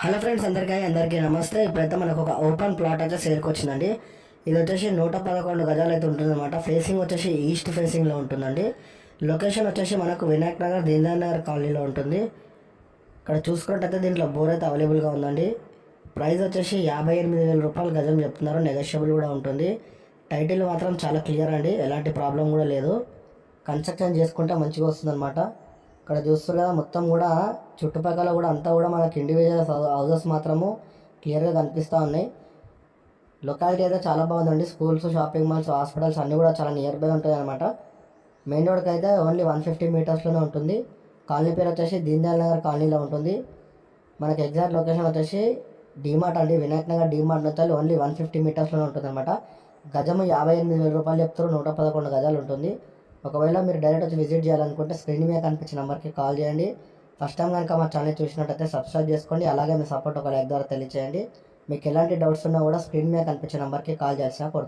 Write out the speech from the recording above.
Hello friends, అందరికీ నమస్తే. ఇప్పుడైతే మనకు ఒక ఓపెన్ ప్లాట్ అయితే సేల్కి వచ్చిందండి. ఇది వచ్చేసి 111 గజాలు అయితే ఉంటుందన్నమాట. ఫేసింగ్ వచ్చేసి ఈస్ట్ ఫేసింగ్లో ఉంటుందండి. లొకేషన్ వచ్చేసి మనకు వినాయక్ నగర్, దీన్దయాళ్ నగర్ కాలనీలో ఉంటుంది. ఇక్కడ చూసుకున్నట్టయితే దీంట్లో బోర్ అయితే అవైలబుల్గా ఉందండి. ప్రైస్ వచ్చేసి 58,000 రూపాయలు గజం చెప్తున్నారు. నెగోషియబుల్ కూడా ఉంటుంది. టైటిల్ మాత్రం చాలా క్లియర్ అండి, ఎలాంటి ప్రాబ్లం కూడా లేదు. కన్స్ట్రక్షన్ చేసుకుంటే మంచిగా వస్తుందన్నమాట. ఇక్కడ చూస్తున్నా మొత్తం కూడా చుట్టుపక్కల కూడా అంతా కూడా మనకి ఇండివిజువల్ హౌసెస్ మాత్రము క్లియర్గా కనిపిస్తూ ఉన్నాయి. లొకాలిటీ అయితే చాలా బాగుందండి. స్కూల్స్, షాపింగ్ మాల్స్, హాస్పిటల్స్ అన్నీ కూడా చాలా నియర్ బై ఉంటాయి అనమాట. మెయిన్ రోడ్కి అయితే ఓన్లీ 150 మీటర్స్లోనే ఉంటుంది. కాలనీ పేరు వచ్చేసి దీన్దయాళ్ నగర్ కాలనీలో ఉంటుంది. మనకి ఎగ్జాక్ట్ లొకేషన్ వచ్చేసి డీమార్ట్ అండి. వినాయక్ నగర్ డీమార్ట్ నుంచి ఓన్లీ 150 మీటర్స్లోనే ఉంటుంది అనమాట. గజము 58,000 రూపాయలు చెప్తారు. 111 గజాలు ఉంటుంది. ఒకవేళ మీరు డైరెక్ట్ వచ్చి విజిట్ చేయాలనుకుంటే స్క్రీన్ మీద కనిపించిన నెంబర్కి కాల్ చేయండి. ఫస్ట్ టైం కనుక మా ఛానల్ చూసినట్టయితే సబ్స్క్రైబ్ చేసుకోండి. అలాగే మీ సపోర్ట్ ఒక లైక్ ద్వారా తెలియచేయండి. మీకు ఎలాంటి డౌట్స్ ఉన్నా కూడా స్క్రీన్ మీద కనిపించిన నెంబర్కి కాల్ చేసినా కొడుతుంది.